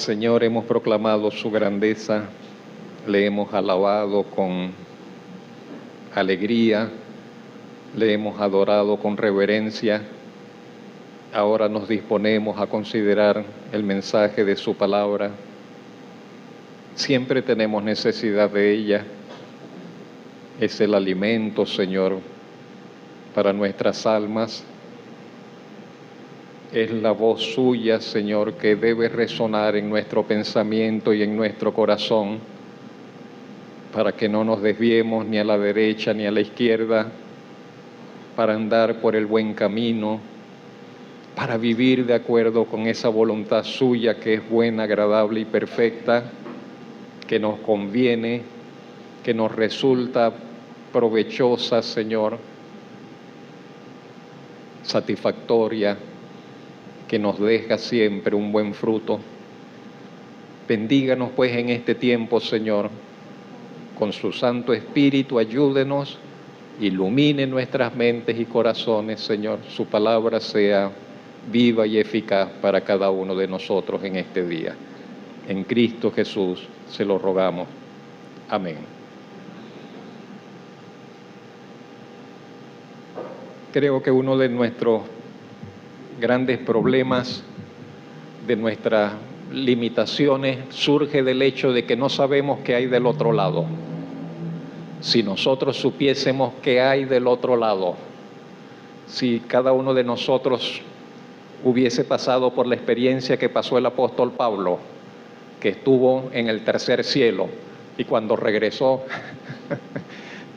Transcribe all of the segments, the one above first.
Señor hemos proclamado su grandeza, le hemos alabado con alegría, le hemos adorado con reverencia. Ahora nos disponemos a considerar el mensaje de su palabra. Siempre tenemos necesidad de ella. Es el alimento, Señor, para nuestras almas. Es la voz suya, Señor, que debe resonar en nuestro pensamiento y en nuestro corazón, para que no nos desviemos ni a la derecha ni a la izquierda, para andar por el buen camino, para vivir de acuerdo con esa voluntad suya que es buena, agradable y perfecta, que nos conviene, que nos resulta provechosa, Señor, satisfactoria, que nos deja siempre un buen fruto. Bendíganos pues en este tiempo, Señor, con su Santo Espíritu, ayúdenos, ilumine nuestras mentes y corazones, Señor. Su palabra sea viva y eficaz para cada uno de nosotros en este día. En Cristo Jesús se lo rogamos. Amén. Creo que uno de nuestros grandes problemas, de nuestras limitaciones, surge del hecho de que no sabemos qué hay del otro lado. Si nosotros supiésemos qué hay del otro lado, si cada uno de nosotros hubiese pasado por la experiencia que pasó el apóstol Pablo, que estuvo en el tercer cielo, y cuando regresó,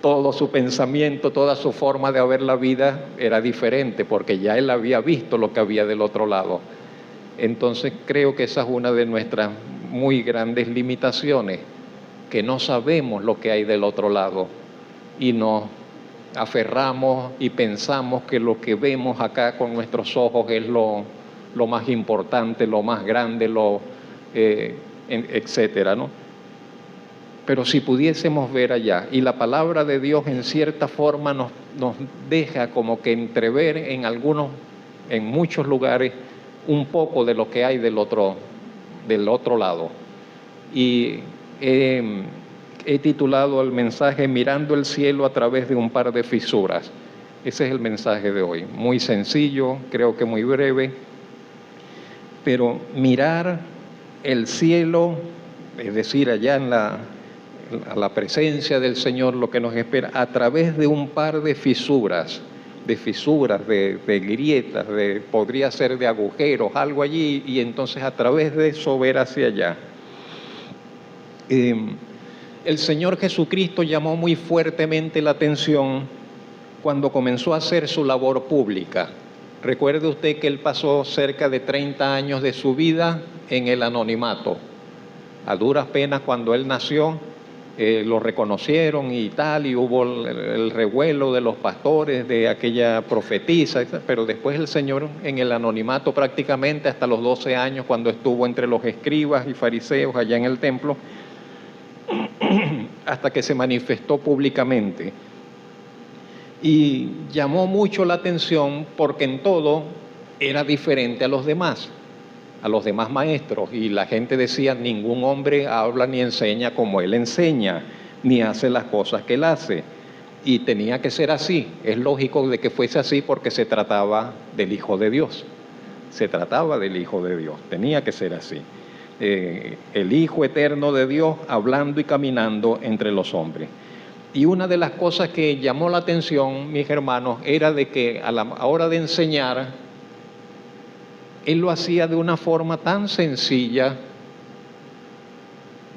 todo su pensamiento, toda su forma de ver la vida era diferente, porque ya él había visto lo que había del otro lado. Entonces creo que esa es una de nuestras muy grandes limitaciones, que no sabemos lo que hay del otro lado y nos aferramos y pensamos que lo que vemos acá con nuestros ojos es lo más importante, lo más grande, etcétera, ¿no? Pero si pudiésemos ver allá, y la palabra de Dios en cierta forma nos deja como que entrever en muchos lugares, un poco de lo que hay del otro lado. Y he titulado el mensaje Mirando el cielo a través de un par de fisuras. Ese es el mensaje de hoy, muy sencillo, creo que muy breve, pero mirar el cielo, es decir, allá a la presencia del Señor, lo que nos espera, a través de un par de fisuras, de grietas, podría ser de agujeros, algo allí, y entonces a través de eso ver hacia allá. El Señor Jesucristo llamó muy fuertemente la atención cuando comenzó a hacer su labor pública. Recuerde usted que Él pasó cerca de 30 años de su vida en el anonimato. A duras penas, cuando Él nació, lo reconocieron y tal, y hubo el revuelo de los pastores, de aquella profetisa, pero después el Señor en el anonimato prácticamente hasta los 12 años, cuando estuvo entre los escribas y fariseos allá en el templo, hasta que se manifestó públicamente. Y llamó mucho la atención porque en todo era diferente a los demás maestros, y la gente decía, ningún hombre habla ni enseña como él enseña, ni hace las cosas que él hace. Y tenía que ser así, es lógico de que fuese así porque se trataba del Hijo de Dios. Tenía que ser así. El Hijo eterno de Dios hablando y caminando entre los hombres. Y una de las cosas que llamó la atención, mis hermanos, era de que a la hora de enseñar, Él lo hacía de una forma tan sencilla,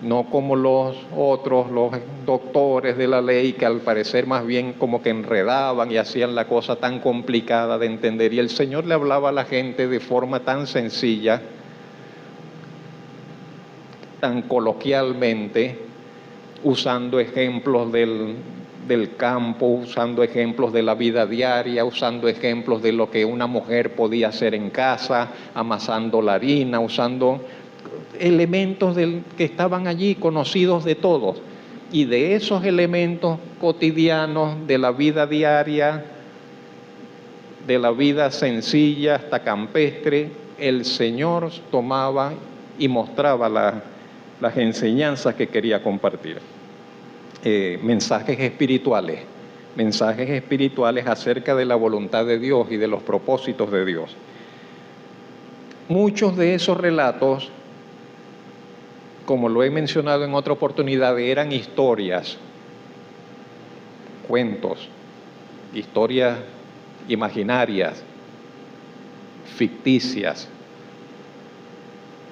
no como los otros, los doctores de la ley, que al parecer más bien como que enredaban y hacían la cosa tan complicada de entender. Y el Señor le hablaba a la gente de forma tan sencilla, tan coloquialmente, usando ejemplos del campo, usando ejemplos de la vida diaria, usando ejemplos de lo que una mujer podía hacer en casa, amasando la harina, usando elementos que estaban allí, conocidos de todos. Y de esos elementos cotidianos de la vida diaria, de la vida sencilla hasta campestre, el Señor tomaba y mostraba las enseñanzas que quería compartir. Mensajes espirituales acerca de la voluntad de Dios y de los propósitos de Dios. Muchos de esos relatos, como lo he mencionado en otra oportunidad, eran historias, cuentos, historias imaginarias, ficticias,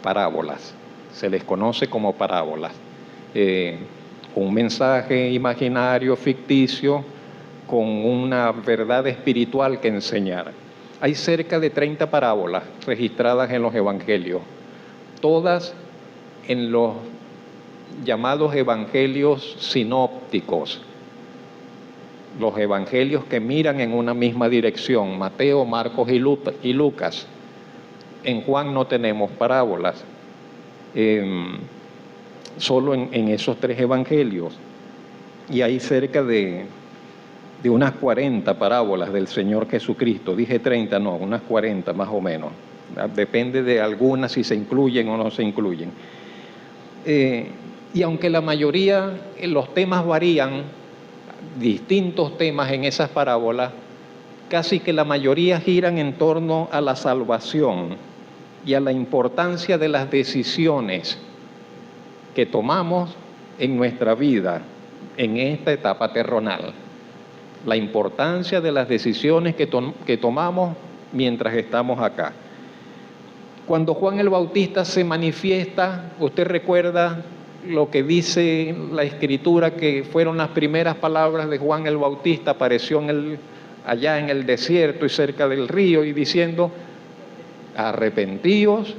parábolas. Se les conoce como parábolas. Un mensaje imaginario, ficticio, con una verdad espiritual que enseñar. Hay cerca de 30 parábolas registradas en los evangelios, todas en los llamados evangelios sinópticos, los evangelios que miran en una misma dirección, Mateo, Marcos y Lucas. En Juan no tenemos parábolas, solo en esos 3 evangelios. Y hay cerca de unas 40 parábolas del Señor Jesucristo. Dije 30, no, unas 40 más o menos. Depende de algunas si se incluyen o no se incluyen. Y aunque la mayoría, los temas varían, distintos temas en esas parábolas, casi que la mayoría giran en torno a la salvación y a la importancia de las decisiones que tomamos en nuestra vida en esta etapa terrenal. La importancia de las decisiones que tomamos mientras estamos acá. Cuando Juan el Bautista se manifiesta, usted recuerda lo que dice la Escritura, que fueron las primeras palabras de Juan el Bautista. Apareció allá en el desierto y cerca del río, y diciendo: arrepentíos,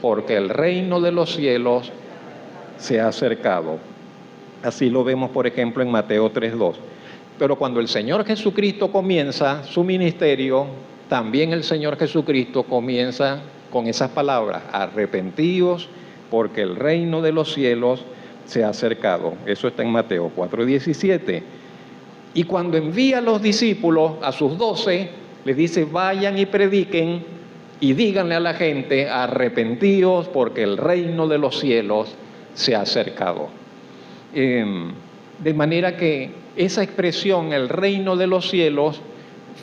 porque el reino de los cielos se ha acercado. Así lo vemos, por ejemplo, en Mateo 3:2. Pero cuando el Señor Jesucristo comienza su ministerio, también el Señor Jesucristo comienza con esas palabras: arrepentíos, porque el reino de los cielos se ha acercado. Eso está en Mateo 4:17. Y cuando envía a los discípulos, a sus 12, les dice: vayan y prediquen y díganle a la gente: arrepentíos, porque el reino de los cielos se ha acercado. De manera que esa expresión, el reino de los cielos,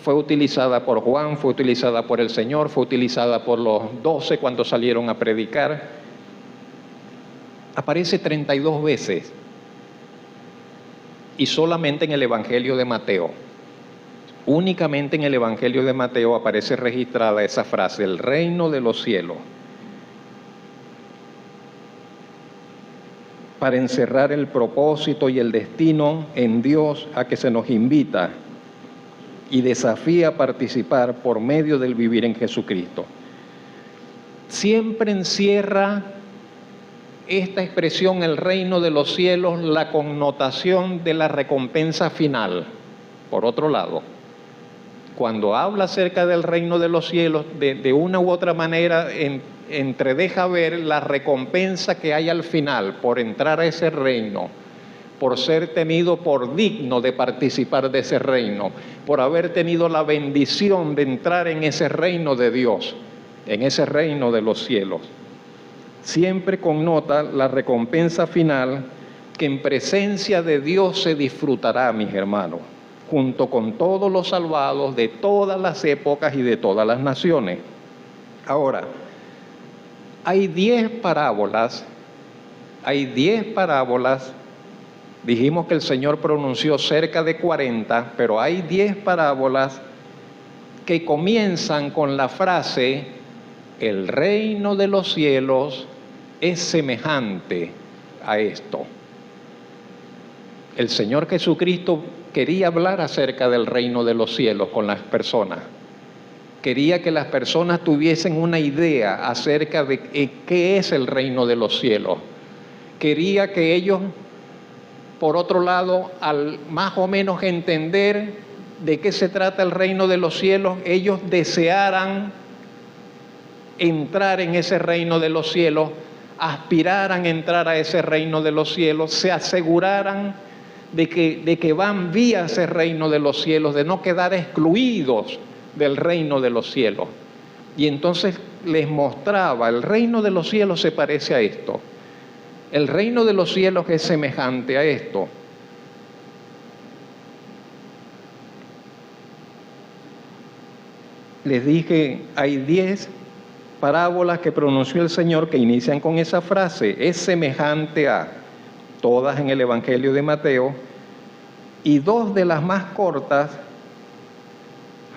fue utilizada por Juan, fue utilizada por el Señor, fue utilizada por los 12 cuando salieron a predicar. Aparece 32 veces, y solamente en el Evangelio de Mateo. Únicamente en el Evangelio de Mateo aparece registrada esa frase: el reino de los cielos. Para encerrar el propósito y el destino en Dios a que se nos invita y desafía a participar por medio del vivir en Jesucristo. Siempre encierra esta expresión, el reino de los cielos, la connotación de la recompensa final. Por otro lado, cuando habla acerca del reino de los cielos, de una u otra manera entredeja ver la recompensa que hay al final por entrar a ese reino, por ser tenido por digno de participar de ese reino, por haber tenido la bendición de entrar en ese reino de Dios, en ese reino de los cielos. Siempre connota la recompensa final, que en presencia de Dios se disfrutará, mis hermanos, junto con todos los salvados de todas las épocas y de todas las naciones. Ahora, hay 10 parábolas, dijimos que el Señor pronunció cerca de 40, pero hay 10 parábolas que comienzan con la frase: el reino de los cielos es semejante a esto. El Señor Jesucristo quería hablar acerca del reino de los cielos con las personas. Quería que las personas tuviesen una idea acerca de qué es el reino de los cielos. Quería que ellos, por otro lado, al más o menos entender de qué se trata el reino de los cielos, ellos desearan entrar en ese reino de los cielos, aspiraran a entrar a ese reino de los cielos, se aseguraran de que van vía ese reino de los cielos, de no quedar excluidos del reino de los cielos. Y entonces les mostraba, el reino de los cielos se parece a esto. El reino de los cielos es semejante a esto. Les dije, hay 10 parábolas que pronunció el Señor que inician con esa frase, es semejante a, todas en el Evangelio de Mateo, y 2 de las más cortas,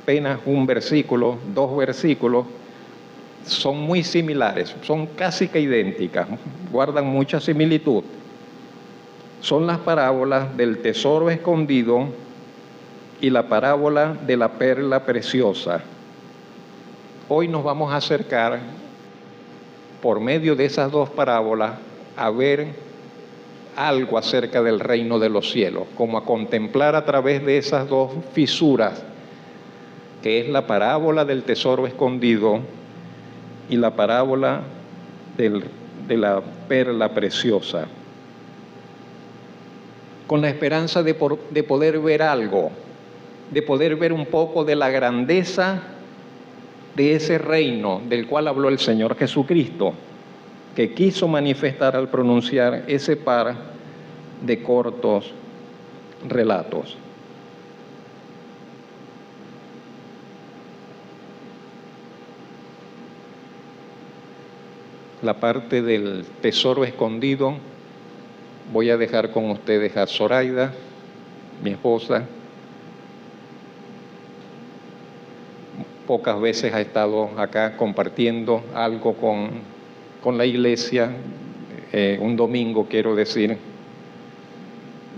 apenas un versículo, 2 versículos, son muy similares, son casi que idénticas, guardan mucha similitud. Son las parábolas del tesoro escondido y la parábola de la perla preciosa. Hoy nos vamos a acercar, por medio de esas 2 parábolas, a ver algo acerca del reino de los cielos, como a contemplar a través de esas 2 fisuras, que es la parábola del tesoro escondido y la parábola de la perla preciosa, con la esperanza de poder ver algo, de poder ver un poco de la grandeza de ese reino del cual habló el Señor Jesucristo, que quiso manifestar al pronunciar ese par de cortos relatos. La parte del tesoro escondido voy a dejar con ustedes a Zoraida, mi esposa. Pocas veces ha estado acá compartiendo algo con la iglesia, un domingo quiero decir.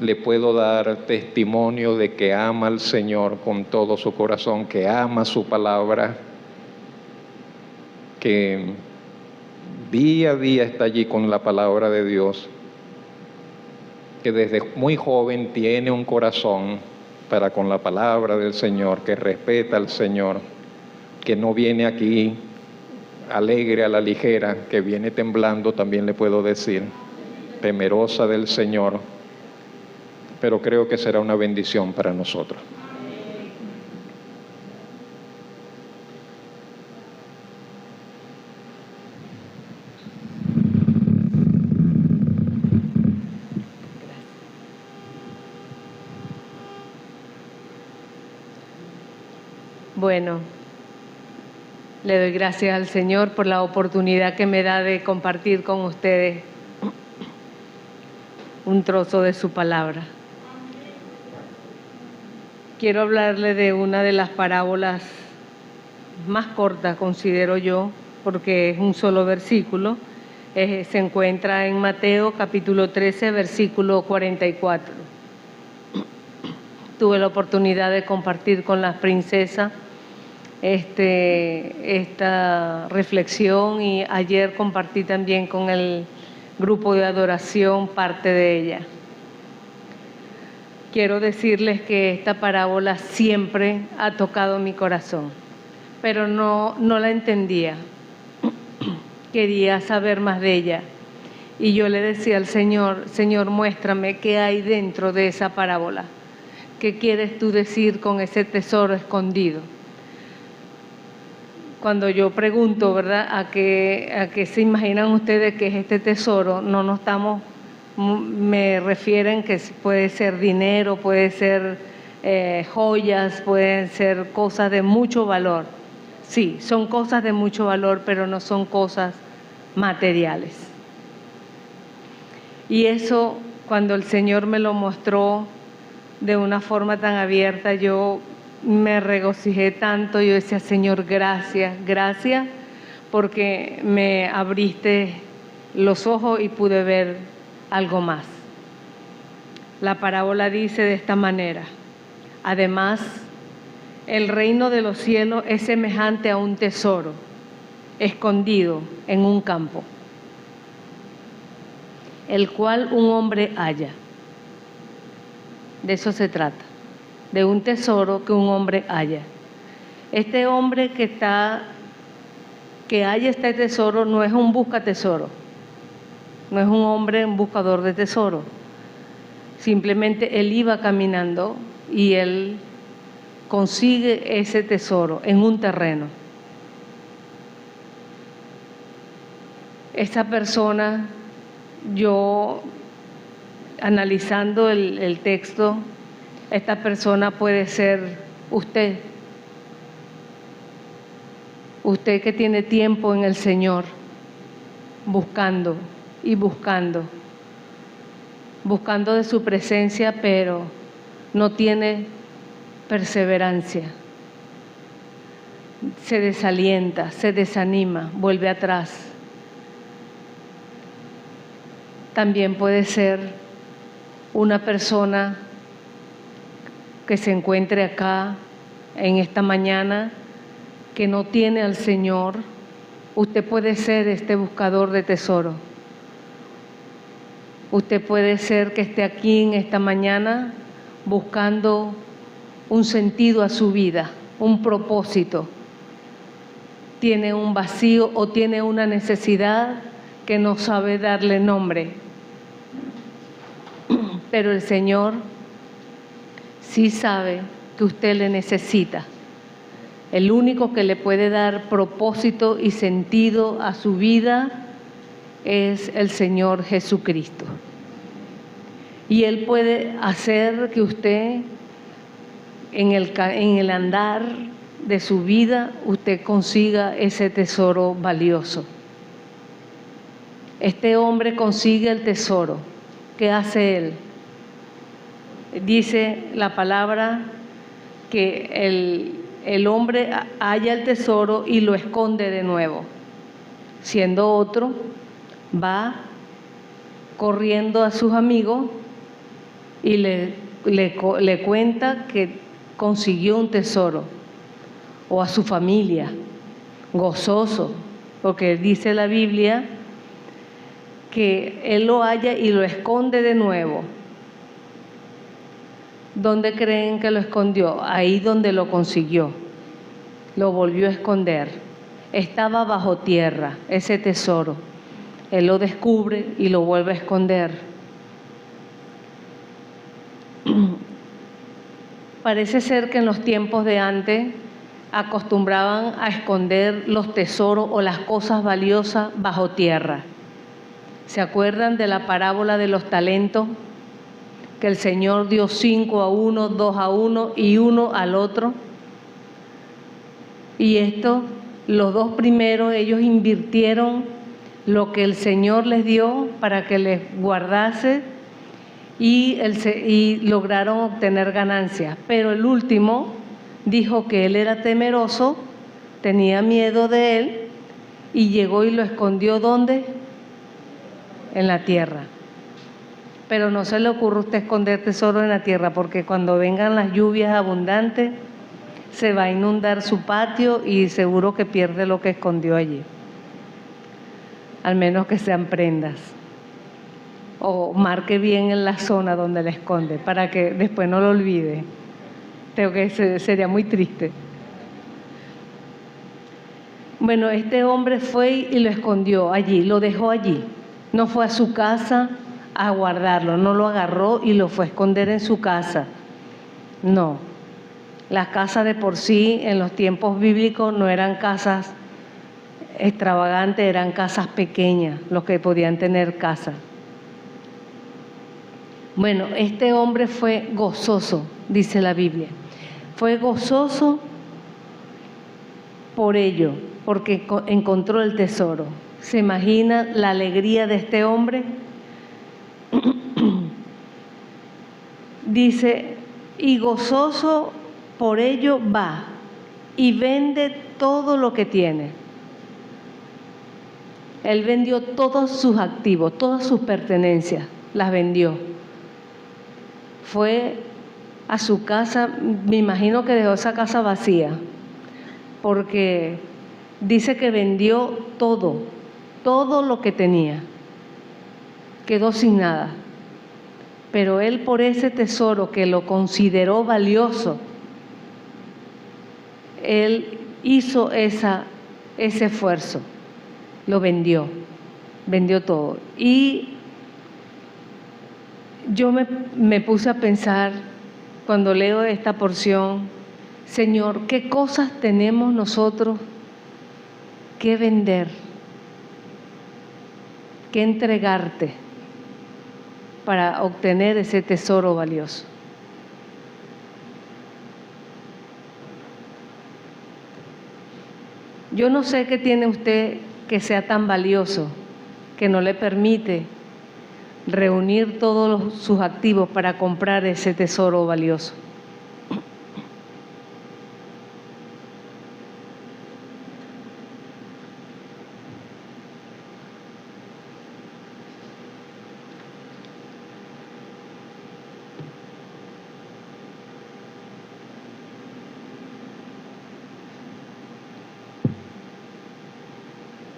Le puedo dar testimonio de que ama al Señor con todo su corazón, que ama su palabra, que día a día está allí con la palabra de Dios, que desde muy joven tiene un corazón para con la palabra del Señor, que respeta al Señor, que no viene aquí alegre a la ligera, que viene temblando, también le puedo decir, temerosa del Señor, pero creo que será una bendición para nosotros. Bueno, le doy gracias al Señor por la oportunidad que me da de compartir con ustedes un trozo de su palabra. Quiero hablarle de una de las parábolas más cortas, considero yo, porque es un solo versículo. Se encuentra en Mateo capítulo 13, versículo 44. Tuve la oportunidad de compartir con las princesas esta reflexión, y ayer compartí también con el grupo de adoración parte de ella. Quiero decirles que esta parábola siempre ha tocado mi corazón, pero no la entendía. Quería saber más de ella. Y yo le decía al Señor, Señor, muéstrame qué hay dentro de esa parábola. ¿Qué quieres tú decir con ese tesoro escondido? Cuando yo pregunto, ¿verdad?, a qué se imaginan ustedes que es este tesoro, me refieren que puede ser dinero, puede ser joyas, pueden ser cosas de mucho valor. Sí, son cosas de mucho valor, pero no son cosas materiales. Y eso, cuando el Señor me lo mostró de una forma tan abierta, yo me regocijé tanto. Yo decía, Señor, gracias, gracias, porque me abriste los ojos y pude ver algo más. La parábola dice de esta manera: además, el reino de los cielos es semejante a un tesoro escondido en un campo, el cual un hombre halla. De eso se trata, de un tesoro que un hombre halla. Este hombre que halla este tesoro no es un buscatesoro, no es un hombre un buscador de tesoro. Simplemente él iba caminando y él consigue ese tesoro en un terreno. esa persona, yo analizando el texto, esta persona puede ser usted. Usted que tiene tiempo en el Señor, buscando y buscando de su presencia, pero no tiene perseverancia. Se desalienta, se desanima, vuelve atrás. También puede ser una persona que se encuentre acá en esta mañana que no tiene al Señor. Usted puede ser este buscador de tesoro. Usted puede ser que esté aquí en esta mañana buscando un sentido a su vida, un propósito. Tiene un vacío o tiene una necesidad que no sabe darle nombre. Pero el Señor sí sabe que usted le necesita. El único que le puede dar propósito y sentido a su vida es el Señor Jesucristo. Y Él puede hacer que usted, en el andar de su vida, usted consiga ese tesoro valioso. Este hombre consigue el tesoro. ¿Qué hace él? Dice la palabra que el hombre halla el tesoro y lo esconde de nuevo. Siendo otro, va corriendo a sus amigos y le cuenta que consiguió un tesoro, o a su familia, gozoso, porque dice la Biblia que él lo halla y lo esconde de nuevo. ¿Dónde creen que lo escondió? Ahí donde lo consiguió. Lo volvió a esconder. Estaba bajo tierra ese tesoro. Él lo descubre y lo vuelve a esconder. Parece ser que en los tiempos de antes acostumbraban a esconder los tesoros o las cosas valiosas bajo tierra. ¿Se acuerdan de la parábola de los talentos? Que el Señor dio 5 a uno, 2 a uno y 1 al otro. Y los 2 primeros, ellos invirtieron lo que el Señor les dio para que les guardase y lograron obtener ganancias. Pero el último dijo que él era temeroso, tenía miedo de él y llegó y lo escondió ¿dónde? En la tierra. Pero no se le ocurre a usted esconder tesoro en la tierra, porque cuando vengan las lluvias abundantes se va a inundar su patio y seguro que pierde lo que escondió allí. Al menos que sean prendas. O marque bien en la zona donde le esconde para que después no lo olvide. Creo que sería muy triste. Bueno, este hombre fue y lo escondió allí, lo dejó allí. No fue a su casa a guardarlo, no lo agarró y lo fue a esconder en su casa. No. Las casas de por sí en los tiempos bíblicos no eran casas extravagantes, eran casas pequeñas, los que podían tener casa. Bueno, este hombre fue gozoso, dice la Biblia. Fue gozoso por ello, porque encontró el tesoro. ¿Se imagina la alegría de este hombre? Dice, y gozoso por ello va y vende todo lo que tiene. Él vendió todos sus activos, todas sus pertenencias, las vendió. Fue a su casa, me imagino que dejó esa casa vacía, porque dice que vendió todo lo que tenía. Quedó sin nada. Pero él, por ese tesoro que lo consideró valioso, él hizo ese esfuerzo, lo vendió todo. Y yo me puse a pensar, cuando leo esta porción, Señor, ¿qué cosas tenemos nosotros que vender? que entregarte para obtener ese tesoro valioso. Yo no sé qué tiene usted que sea tan valioso que no le permite reunir todos sus activos para comprar ese tesoro valioso.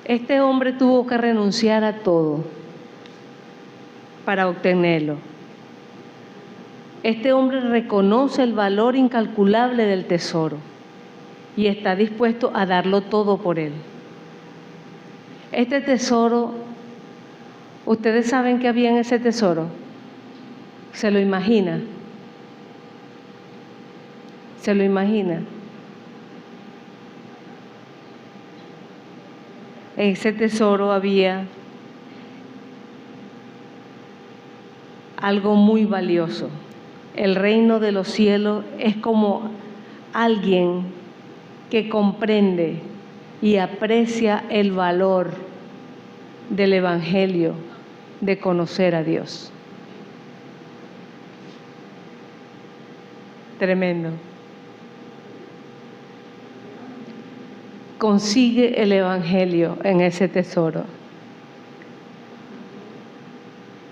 Este hombre tuvo que renunciar a todo para obtenerlo. Este hombre reconoce el valor incalculable del tesoro y está dispuesto a darlo todo por él. Este tesoro, ¿ustedes saben qué había en ese tesoro? ¿Se lo imagina? ¿Se lo imagina? En ese tesoro había algo muy valioso. El reino de los cielos es como alguien que comprende y aprecia el valor del Evangelio, de conocer a Dios. Tremendo. Consigue el Evangelio en ese tesoro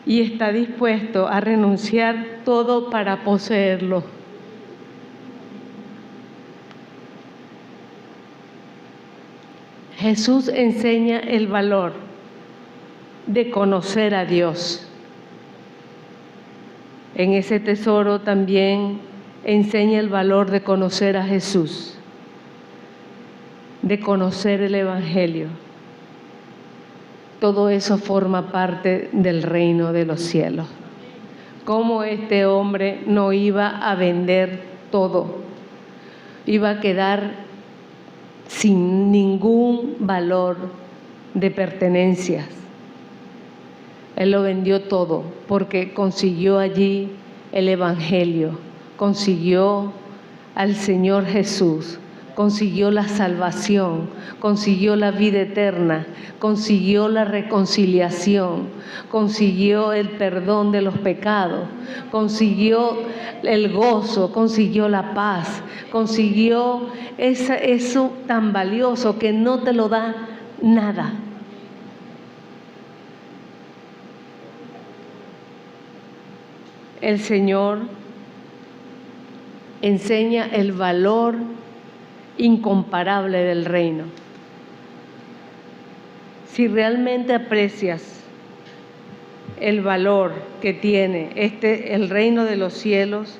y está dispuesto a renunciar todo para poseerlo. Jesús enseña el valor de conocer a Dios. En ese tesoro también enseña el valor de conocer a Jesús, de conocer el Evangelio. Todo eso forma parte del reino de los cielos. ¿Cómo este hombre no iba a vender todo? Iba a quedar sin ningún valor de pertenencias. Él lo vendió todo porque consiguió allí el Evangelio, consiguió al Señor Jesús, consiguió la salvación, consiguió la vida eterna, consiguió la reconciliación, consiguió el perdón de los pecados, consiguió el gozo, consiguió la paz, consiguió eso tan valioso que no te lo da nada. El Señor enseña el valor incomparable del reino. Si realmente aprecias el valor que tiene el reino de los cielos,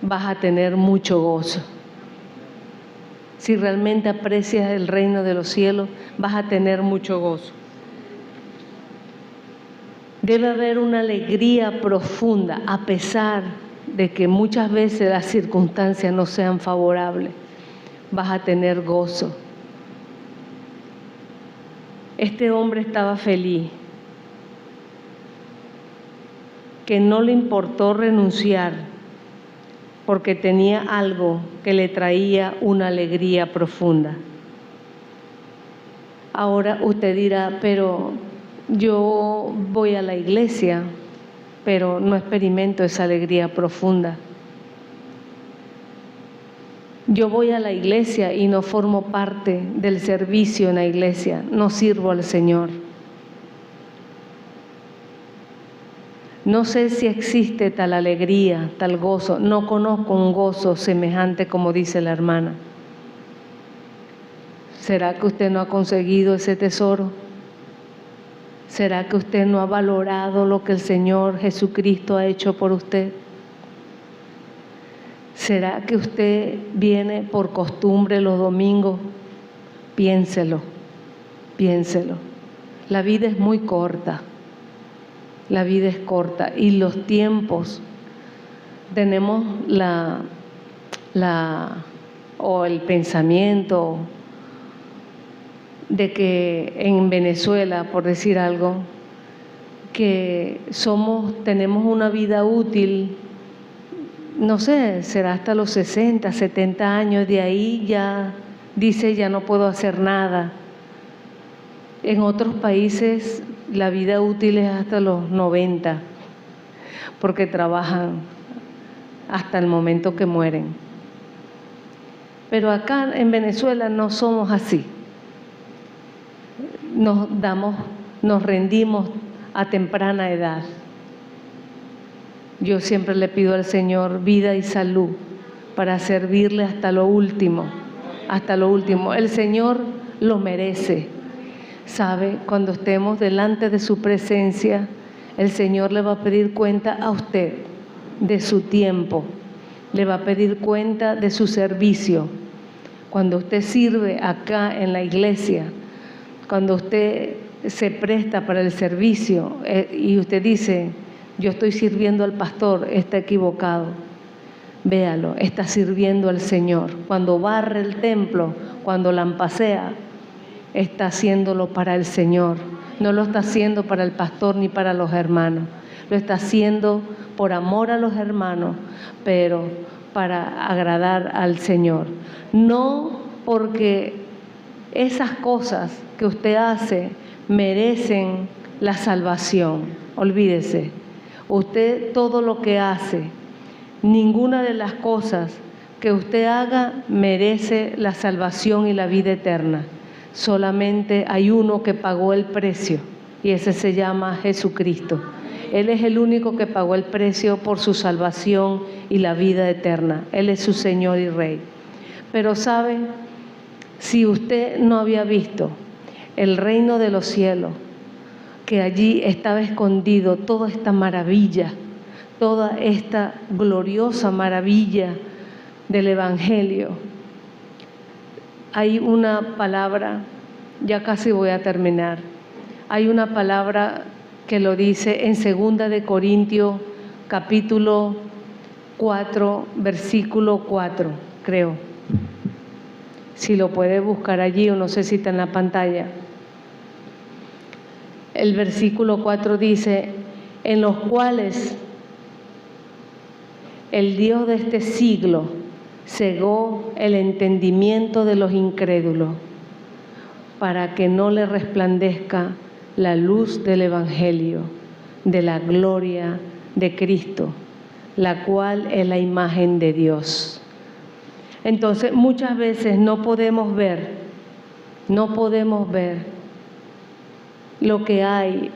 vas a tener mucho gozo. Si realmente aprecias el reino de los cielos, vas a tener mucho gozo. Debe haber una alegría profunda, a pesar de que muchas veces las circunstancias no sean favorables. Vas a tener gozo. Este hombre estaba feliz, que no le importó renunciar, porque tenía algo que le traía una alegría profunda. Ahora usted dirá, pero yo voy a la iglesia, pero no experimento esa alegría profunda. Yo voy a la iglesia y no formo parte del servicio en la iglesia, no sirvo al Señor. No sé si existe tal alegría, tal gozo, no conozco un gozo semejante como dice la hermana. ¿Será que usted no ha conseguido ese tesoro? ¿Será que usted no ha valorado lo que el Señor Jesucristo ha hecho por usted? ¿Será que usted viene por costumbre los domingos? Piénselo, piénselo. La vida es muy corta, la vida es corta y los tiempos, tenemos el pensamiento de que en Venezuela, por decir algo, que tenemos una vida útil, no sé, será hasta los 60, 70 años, de ahí ya dice ya no puedo hacer nada. En otros países la vida útil es hasta los 90, porque trabajan hasta el momento que mueren. Pero acá en Venezuela no somos así. Nos rendimos a temprana edad. Yo siempre le pido al Señor vida y salud para servirle hasta lo último, hasta lo último. El Señor lo merece. ¿Sabe? Cuando estemos delante de su presencia, el Señor le va a pedir cuenta a usted de su tiempo, le va a pedir cuenta de su servicio. Cuando usted sirve acá en la iglesia, cuando usted se presta para el servicio y usted dice, yo estoy sirviendo al pastor, está equivocado. Véalo, está sirviendo al Señor. Cuando barre el templo, cuando lampasea, está haciéndolo para el Señor. No lo está haciendo para el pastor ni para los hermanos. Lo está haciendo por amor a los hermanos, pero para agradar al Señor. No porque esas cosas que usted hace merecen la salvación. Olvídese. Usted todo lo que hace, ninguna de las cosas que usted haga merece la salvación y la vida eterna. Solamente hay uno que pagó el precio y ese se llama Jesucristo. Él es el único que pagó el precio por su salvación y la vida eterna. Él es su Señor y Rey. Pero ¿saben? Si usted no había visto el reino de los cielos, que allí estaba escondido toda esta maravilla, toda esta gloriosa maravilla del Evangelio, hay una palabra, ya casi voy a terminar, hay una palabra que lo dice en 2 de Corintios, capítulo 4, versículo 4, creo. Si lo puede buscar allí o no sé si está en la pantalla. El versículo 4 dice, en los cuales el Dios de este siglo cegó el entendimiento de los incrédulos para que no le resplandezca la luz del Evangelio, de la gloria de Cristo, la cual es la imagen de Dios. Entonces, muchas veces no podemos ver lo que hay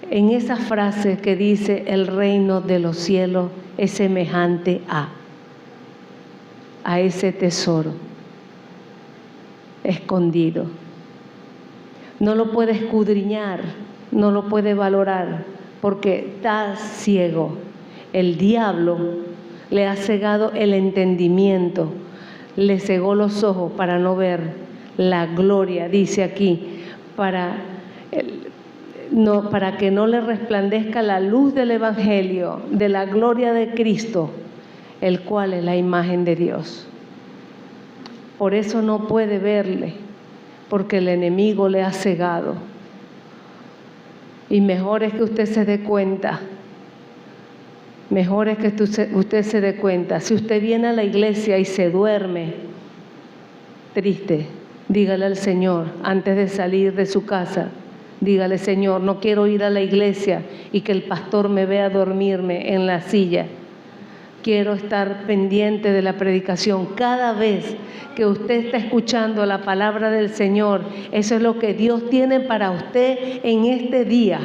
en esa frase que dice el reino de los cielos es semejante a ese tesoro escondido. No lo puede escudriñar, no lo puede valorar porque está ciego. El diablo le ha cegado el entendimiento, le cegó los ojos para no ver la gloria, dice aquí, para que no le resplandezca la luz del Evangelio, de la gloria de Cristo, el cual es la imagen de Dios. Por eso no puede verle, porque el enemigo le ha cegado. Y mejor es que usted se dé cuenta. Mejor es que usted se dé cuenta. Si usted viene a la iglesia y se duerme triste, dígale al Señor antes de salir de su casa. Dígale, Señor, no quiero ir a la iglesia y que el pastor me vea dormirme en la silla. Quiero estar pendiente de la predicación. Cada vez que usted está escuchando la palabra del Señor, eso es lo que Dios tiene para usted en este día.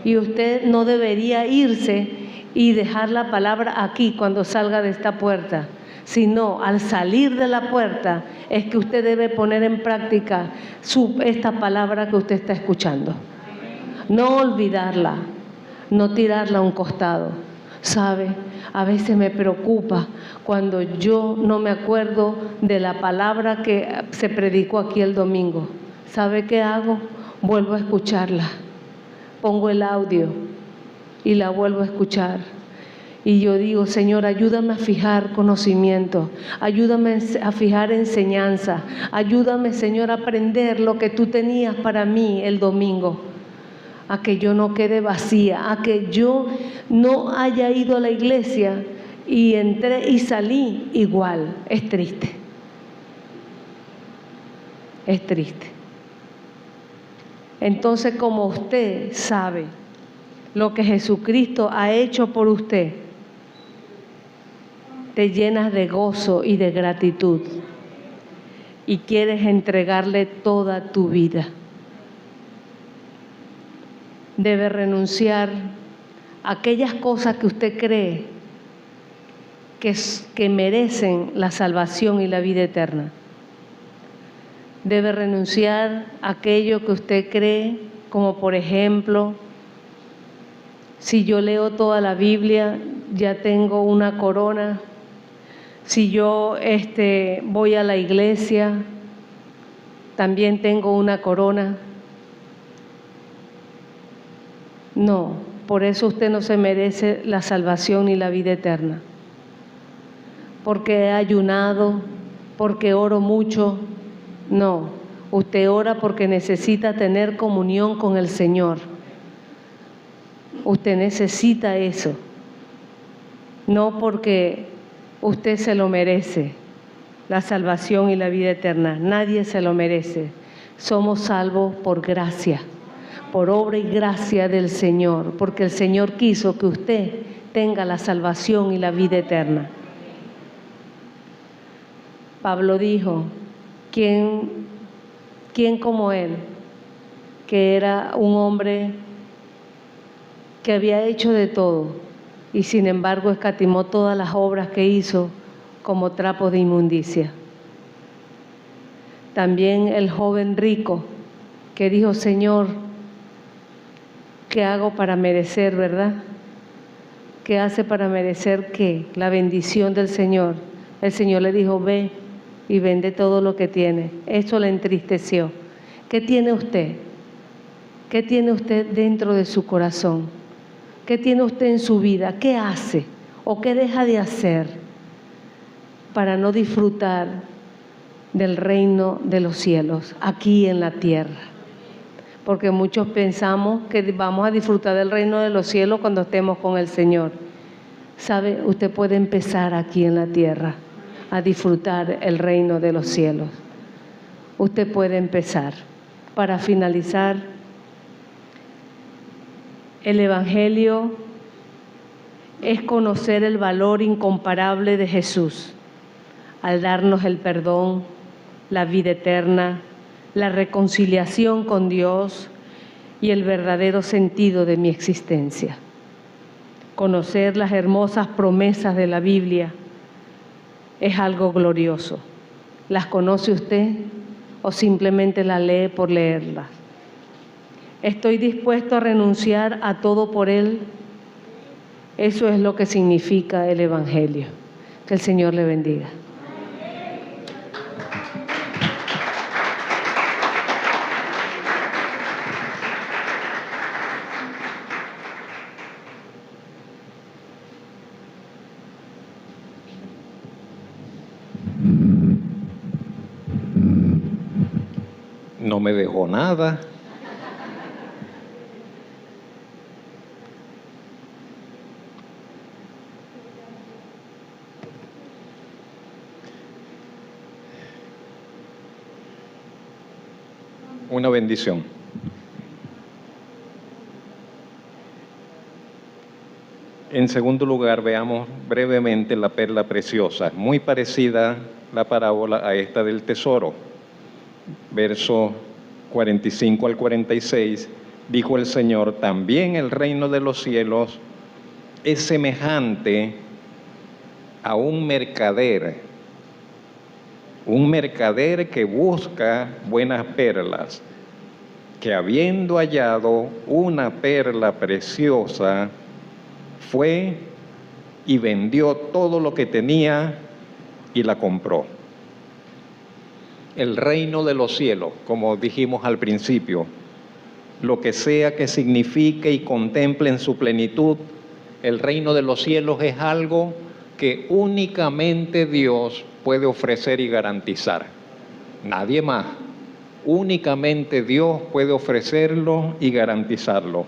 Y usted no debería irse y dejar la palabra aquí cuando salga de esta puerta, sino al salir de la puerta es que usted debe poner en práctica esta palabra que usted está escuchando. No olvidarla, no tirarla a un costado. ¿Sabe? A veces me preocupa cuando yo no me acuerdo de la palabra que se predicó aquí el domingo. ¿Sabe qué hago? Vuelvo a escucharla. Pongo el audio y la vuelvo a escuchar. Y yo digo, Señor, ayúdame a fijar conocimiento, ayúdame a fijar enseñanza, ayúdame, Señor, a aprender lo que tú tenías para mí el domingo, a que yo no quede vacía, a que yo no haya ido a la iglesia y entré y salí igual. Es triste, es triste. Entonces, como usted sabe lo que Jesucristo ha hecho por usted, te llenas de gozo y de gratitud y quieres entregarle toda tu vida. Debe renunciar a aquellas cosas que usted cree que merecen la salvación y la vida eterna. Debe renunciar a aquello que usted cree, como por ejemplo, si yo leo toda la Biblia, ya tengo una corona. Si yo voy a la iglesia, también tengo una corona. No, por eso usted no se merece la salvación ni la vida eterna. Porque he ayunado, porque oro mucho. No, usted ora porque necesita tener comunión con el Señor. Usted necesita eso. No porque usted se lo merece, la salvación y la vida eterna. Nadie se lo merece. Somos salvos por gracia, por obra y gracia del Señor, porque el Señor quiso que usted tenga la salvación y la vida eterna. Pablo dijo, ¿quién como él, que era un hombre que había hecho de todo y sin embargo escatimó todas las obras que hizo como trapos de inmundicia? También el joven rico que dijo, Señor, ¿qué hago para merecer, verdad? ¿Qué hace para merecer qué? La bendición del Señor. El Señor le dijo, ve y vende todo lo que tiene. Eso le entristeció. ¿Qué tiene usted? ¿Qué tiene usted dentro de su corazón? ¿Qué tiene usted en su vida? ¿Qué hace o qué deja de hacer para no disfrutar del reino de los cielos aquí en la tierra? Porque muchos pensamos que vamos a disfrutar del reino de los cielos cuando estemos con el Señor. ¿Sabe? Usted puede empezar aquí en la tierra a disfrutar el reino de los cielos. Usted puede empezar. Para finalizar, el Evangelio es conocer el valor incomparable de Jesús al darnos el perdón, la vida eterna, la reconciliación con Dios y el verdadero sentido de mi existencia. Conocer las hermosas promesas de la Biblia es algo glorioso. ¿Las conoce usted o simplemente las lee por leerlas? ¿Estoy dispuesto a renunciar a todo por Él? Eso es lo que significa el Evangelio. Que el Señor le bendiga. No me dejó nada. Una bendición. En segundo lugar, veamos brevemente la perla preciosa, muy parecida la parábola a esta del tesoro. Verso 45 al 46, dijo el Señor, también el reino de los cielos es semejante a un mercader que busca buenas perlas, que habiendo hallado una perla preciosa, fue y vendió todo lo que tenía y la compró. El reino de los cielos, como dijimos al principio, lo que sea que signifique y contemple en su plenitud, El reino de los cielos es algo que únicamente Dios puede ofrecer y garantizar. Nadie más. Únicamente Dios puede ofrecerlo y garantizarlo.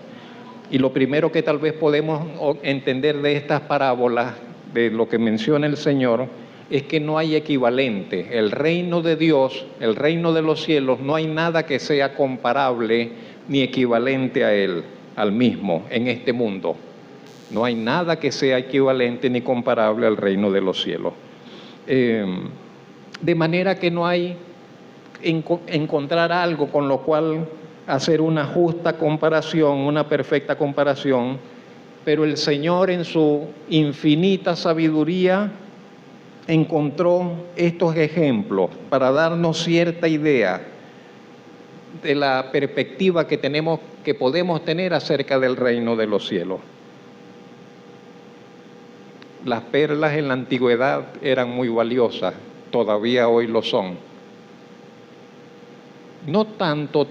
Y lo primero que tal vez podemos entender de estas parábolas, de lo que menciona el Señor, es que no hay equivalente. El reino de Dios, el reino de los cielos, no hay nada que sea comparable ni equivalente a Él, al mismo, en este mundo. No hay nada que sea equivalente ni comparable al reino de los cielos. De manera que no hay encontrar algo con lo cual hacer una justa comparación, una perfecta comparación, pero el Señor en su infinita sabiduría encontró estos ejemplos para darnos cierta idea de la perspectiva que podemos tener acerca del reino de los cielos. Las perlas en la antigüedad eran muy valiosas, todavía hoy lo son. No tanto,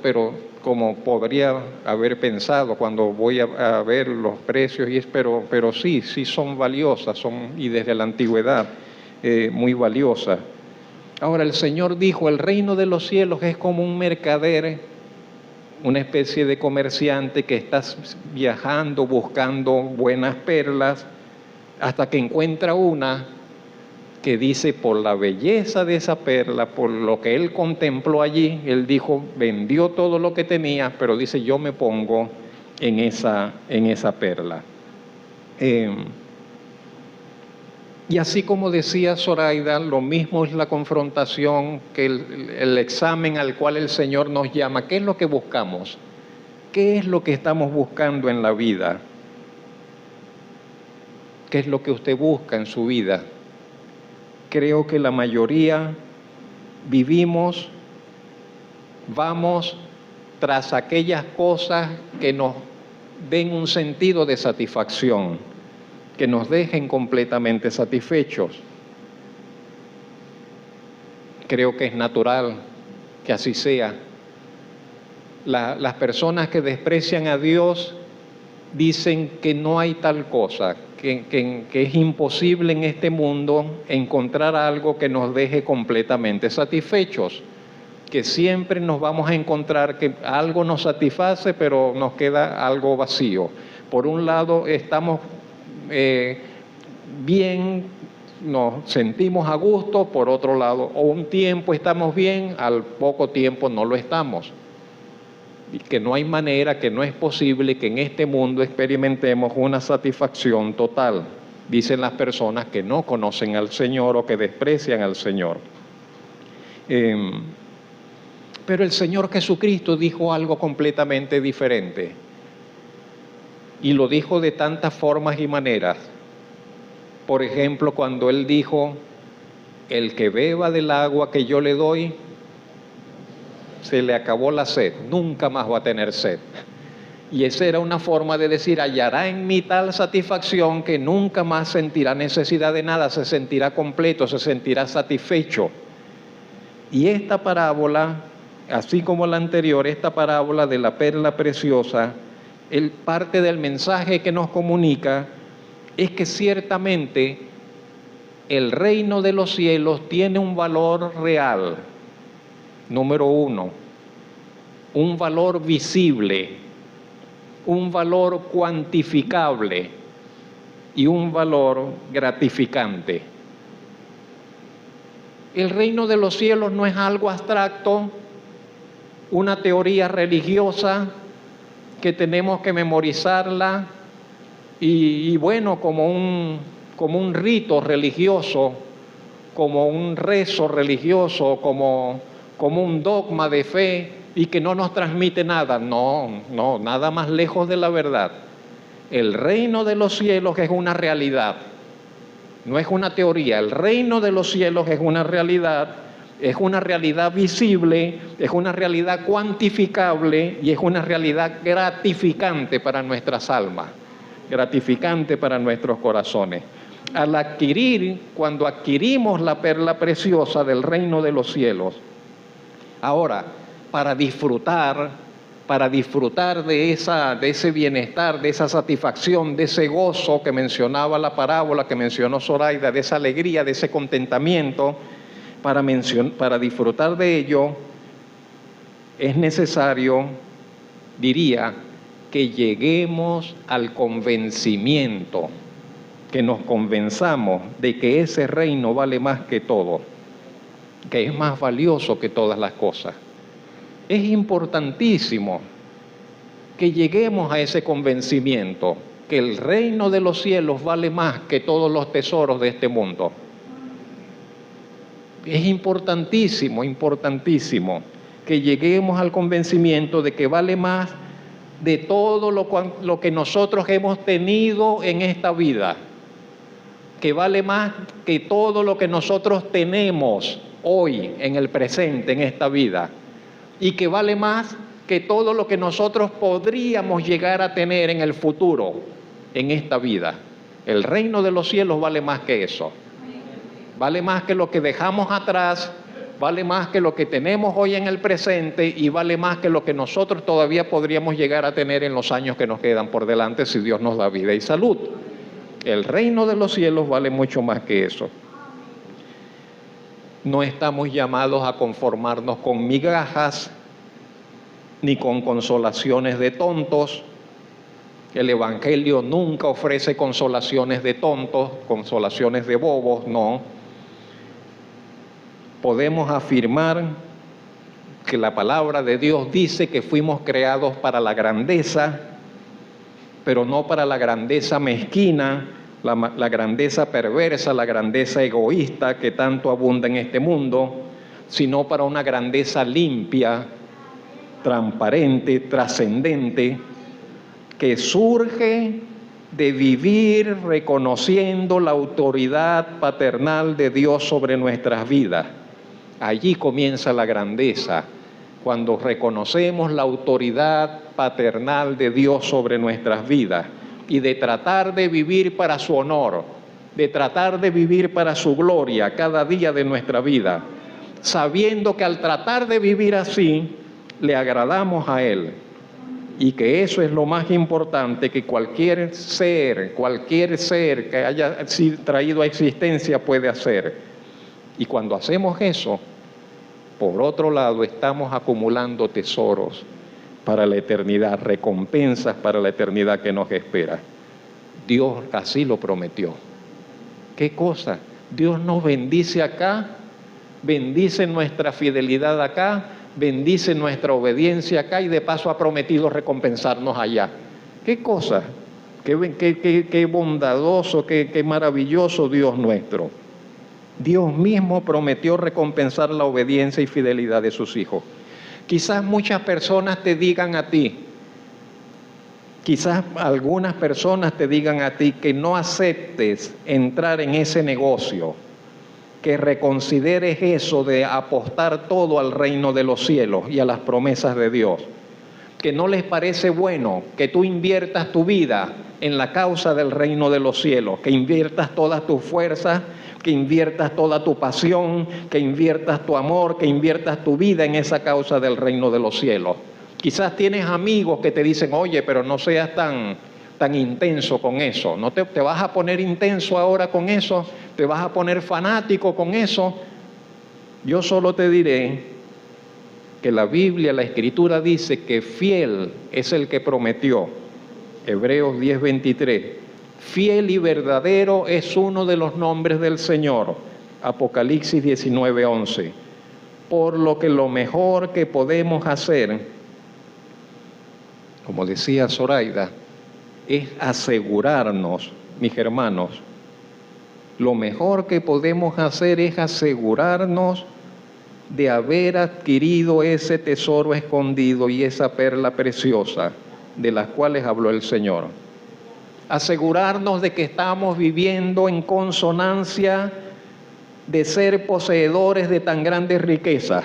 pero como podría haber pensado cuando voy a ver los precios, pero sí son valiosas, y desde la antigüedad muy valiosas. Ahora el Señor dijo, el reino de los cielos es como un mercader, una especie de comerciante que está viajando, buscando buenas perlas, hasta que encuentra una que dice, por la belleza de esa perla, por lo que él contempló allí, él dijo, vendió todo lo que tenía, pero dice, yo me pongo en esa perla. Y así como decía Zoraida, lo mismo es la confrontación, que el examen al cual el Señor nos llama. ¿Qué es lo que buscamos? ¿Qué es lo que estamos buscando en la vida? ¿Qué es lo que usted busca en su vida? Creo que la mayoría vamos tras aquellas cosas que nos den un sentido de satisfacción, que nos dejen completamente satisfechos. Creo que es natural que así sea. Las personas que desprecian a Dios dicen que no hay tal cosa, que es imposible en este mundo encontrar algo que nos deje completamente satisfechos, que siempre nos vamos a encontrar que algo nos satisface, pero nos queda algo vacío. Por un lado estamos bien, nos sentimos a gusto, por otro lado, o un tiempo estamos bien, al poco tiempo no lo estamos. Y que no hay manera, que no es posible que en este mundo experimentemos una satisfacción total, dicen las personas que no conocen al Señor o que desprecian al Señor. Pero el Señor Jesucristo dijo algo completamente diferente. Y lo dijo de tantas formas y maneras. Por ejemplo, cuando Él dijo, el que beba del agua que yo le doy, se le acabó la sed, nunca más va a tener sed. Y esa era una forma de decir, hallará en mí tal satisfacción que nunca más sentirá necesidad de nada, se sentirá completo, se sentirá satisfecho. Y esta parábola, así como la anterior, esta parábola de la perla preciosa, parte del mensaje que nos comunica es que ciertamente el reino de los cielos tiene un valor real. Número uno, un valor visible, un valor cuantificable y un valor gratificante. El reino de los cielos no es algo abstracto, una teoría religiosa que tenemos que memorizarla y bueno, como un rito religioso, como un rezo religioso, como un dogma de fe y que no nos transmite nada. No, nada más lejos de la verdad. El reino de los cielos es una realidad, no es una teoría. El reino de los cielos es una realidad visible, es una realidad cuantificable y es una realidad gratificante para nuestras almas, gratificante para nuestros corazones. Cuando adquirimos la perla preciosa del reino de los cielos, ahora, para disfrutar para disfrutar de ese bienestar, de esa satisfacción, de ese gozo que mencionaba la parábola, que mencionó Zoraida, de esa alegría, de ese contentamiento, para disfrutar de ello, es necesario, diría, que lleguemos al convencimiento, que nos convenzamos de que ese reino vale más que todo, que es más valioso que todas las cosas. Es importantísimo que lleguemos a ese convencimiento, que el reino de los cielos vale más que todos los tesoros de este mundo. Es importantísimo, importantísimo, que lleguemos al convencimiento de que vale más de todo lo que nosotros hemos tenido en esta vida, que vale más que todo lo que nosotros tenemos hoy, en el presente, en esta vida, y que vale más que todo lo que nosotros podríamos llegar a tener en el futuro, en esta vida. El reino de los cielos vale más que eso. Vale más que lo que dejamos atrás, vale más que lo que tenemos hoy en el presente y vale más que lo que nosotros todavía podríamos llegar a tener en los años que nos quedan por delante si Dios nos da vida y salud. El reino de los cielos vale mucho más que eso. No estamos llamados a conformarnos con migajas ni con consolaciones de tontos. El Evangelio nunca ofrece consolaciones de tontos, consolaciones de bobos, no. Podemos afirmar que la palabra de Dios dice que fuimos creados para la grandeza, pero no para la grandeza mezquina, la grandeza perversa, la grandeza egoísta que tanto abunda en este mundo, sino para una grandeza limpia, transparente, trascendente, que surge de vivir reconociendo la autoridad paternal de Dios sobre nuestras vidas. Allí comienza la grandeza, cuando reconocemos la autoridad paternal de Dios sobre nuestras vidas y de tratar de vivir para su honor, de tratar de vivir para su gloria cada día de nuestra vida, sabiendo que al tratar de vivir así, le agradamos a Él y que eso es lo más importante que cualquier ser que haya sido traído a existencia puede hacer. Y cuando hacemos eso, por otro lado, estamos acumulando tesoros para la eternidad, recompensas para la eternidad que nos espera. Dios así lo prometió. ¿Qué cosa? Dios nos bendice acá, bendice nuestra fidelidad acá, bendice nuestra obediencia acá y de paso ha prometido recompensarnos allá. ¿Qué cosa? Qué bondadoso, qué maravilloso Dios nuestro. Dios mismo prometió recompensar la obediencia y fidelidad de sus hijos. Quizás muchas personas te digan a ti, quizás algunas personas te digan a ti que no aceptes entrar en ese negocio, que reconsideres eso de apostar todo al reino de los cielos y a las promesas de Dios, que no les parece bueno que tú inviertas tu vida en la causa del reino de los cielos, que inviertas todas tus fuerzas, que inviertas toda tu pasión, que inviertas tu amor, que inviertas tu vida en esa causa del reino de los cielos. Quizás tienes amigos que te dicen, oye, pero no seas tan intenso con eso, no te vas a poner intenso ahora con eso, te vas a poner fanático con eso. Yo solo te diré que la Biblia, la Escritura dice que fiel es el que prometió. Hebreos 10:23. Fiel y verdadero es uno de los nombres del Señor. Apocalipsis 19:11. Por lo que lo mejor que podemos hacer, como decía Zoraida, es asegurarnos, mis hermanos, lo mejor que podemos hacer es asegurarnos de haber adquirido ese tesoro escondido y esa perla preciosa de las cuales habló el Señor. Asegurarnos de que estamos viviendo en consonancia de ser poseedores de tan grandes riquezas.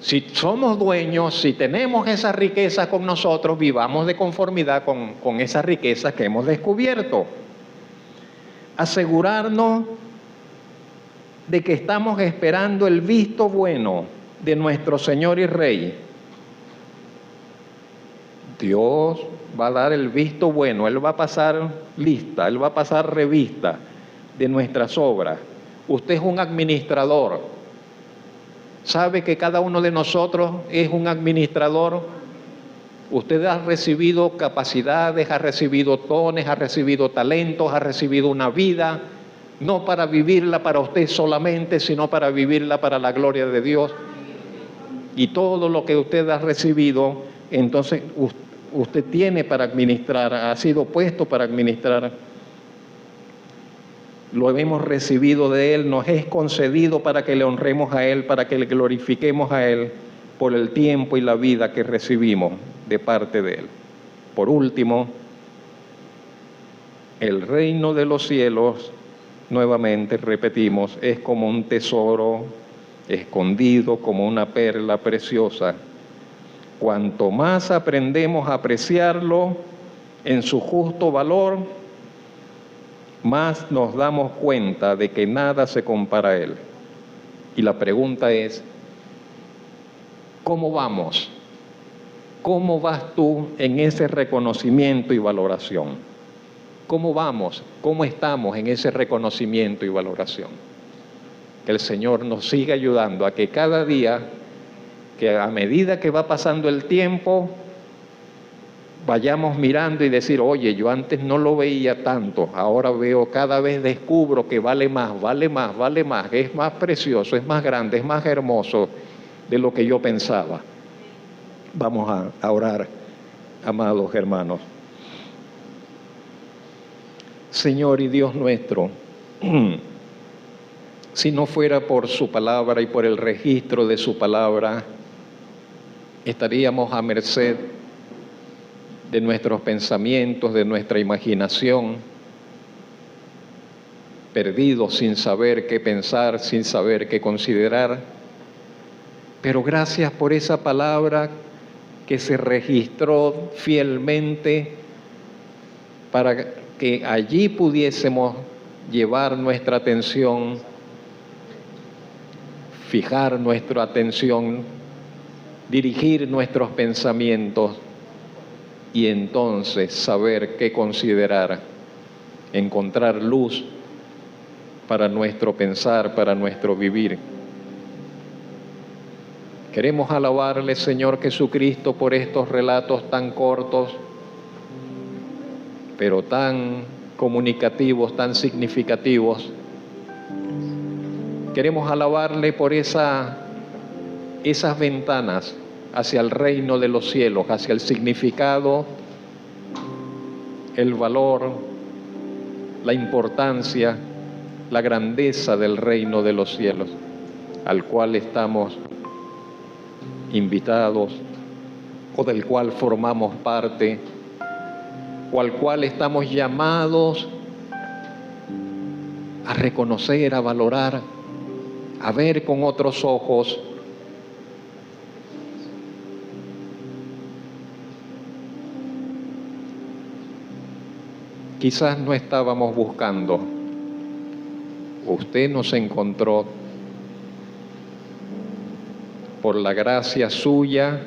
Si somos dueños, si tenemos esa riqueza con nosotros, vivamos de conformidad con esas riquezas que hemos descubierto. Asegurarnos de que estamos esperando el visto bueno de nuestro Señor y Rey, Dios va a dar el visto bueno, Él va a pasar lista, Él va a pasar revista de nuestras obras. Usted es un administrador. ¿Sabe que cada uno de nosotros es un administrador? Usted ha recibido capacidades, ha recibido dones, ha recibido talentos, ha recibido una vida, no para vivirla para usted solamente, sino para vivirla para la gloria de Dios. Y todo lo que usted ha recibido, entonces usted tiene para administrar, ha sido puesto para administrar. Lo hemos recibido de Él, nos es concedido para que le honremos a Él, para que le glorifiquemos a Él por el tiempo y la vida que recibimos de parte de Él. Por último, el reino de los cielos, nuevamente repetimos, es como un tesoro escondido, como una perla preciosa. Cuanto más aprendemos a apreciarlo en su justo valor, más nos damos cuenta de que nada se compara a Él. Y la pregunta es, ¿cómo vamos? ¿Cómo vas tú en ese reconocimiento y valoración? ¿Cómo vamos? ¿Cómo estamos en ese reconocimiento y valoración? Que el Señor nos siga ayudando a que cada día, que a medida que va pasando el tiempo, vayamos mirando y decir, oye, yo antes no lo veía tanto, ahora veo, cada vez descubro que vale más, vale más, vale más, es más precioso, es más grande, es más hermoso de lo que yo pensaba. Vamos a orar, amados hermanos. Señor y Dios nuestro, si no fuera por su palabra y por el registro de su palabra, estaríamos a merced de nuestros pensamientos, de nuestra imaginación, perdidos sin saber qué pensar, sin saber qué considerar. Pero gracias por esa palabra que se registró fielmente para que allí pudiésemos llevar nuestra atención, fijar nuestra atención, dirigir nuestros pensamientos y entonces saber qué considerar, encontrar luz para nuestro pensar, para nuestro vivir. Queremos alabarle, Señor Jesucristo, por estos relatos tan cortos, pero tan comunicativos, tan significativos. Queremos alabarle por esas ventanas hacia el reino de los cielos, hacia el significado, el valor, la importancia, la grandeza del reino de los cielos, al cual estamos invitados o del cual formamos parte, o al cual estamos llamados a reconocer, a valorar, a ver con otros ojos. Quizás no estábamos buscando, usted nos encontró por la gracia suya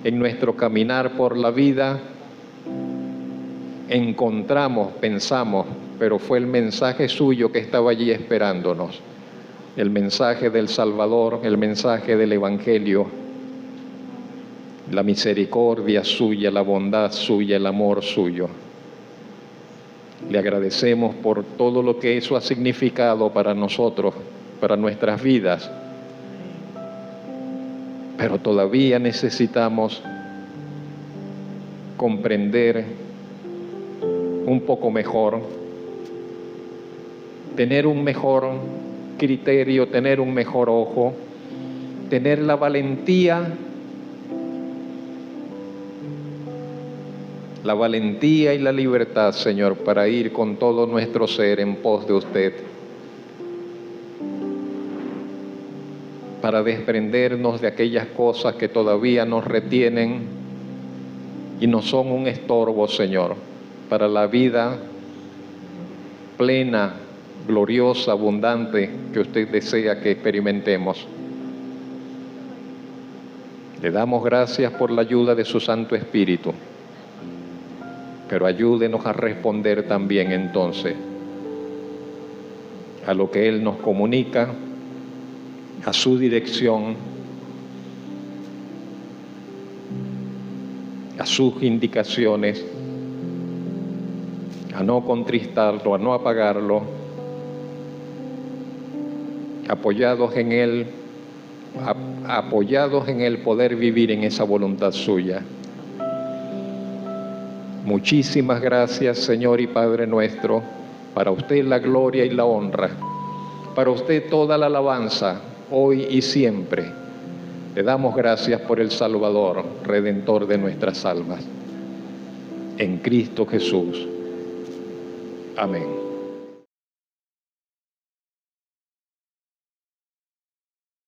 en nuestro caminar por la vida. Encontramos, pensamos, pero fue el mensaje suyo que estaba allí esperándonos, el mensaje del Salvador, el mensaje del Evangelio, la misericordia suya, la bondad suya, el amor suyo. Le agradecemos por todo lo que eso ha significado para nosotros, para nuestras vidas, pero todavía necesitamos comprender un poco mejor, tener un mejor criterio, tener un mejor ojo, tener la valentía y la libertad, Señor, para ir con todo nuestro ser en pos de usted, para desprendernos de aquellas cosas que todavía nos retienen y nos son un estorbo, Señor, para la vida plena, gloriosa, abundante que usted desea que experimentemos. Le damos gracias por la ayuda de su Santo Espíritu, pero ayúdenos a responder también entonces a lo que Él nos comunica, a su dirección, a sus indicaciones, a no contristarlo, a no apagarlo, apoyados en Él, apoyados en el poder vivir en esa voluntad suya. Muchísimas gracias, Señor y Padre nuestro. Para usted la gloria y la honra. Para usted toda la alabanza, hoy y siempre. Le damos gracias por el Salvador, Redentor de nuestras almas. En Cristo Jesús. Amén.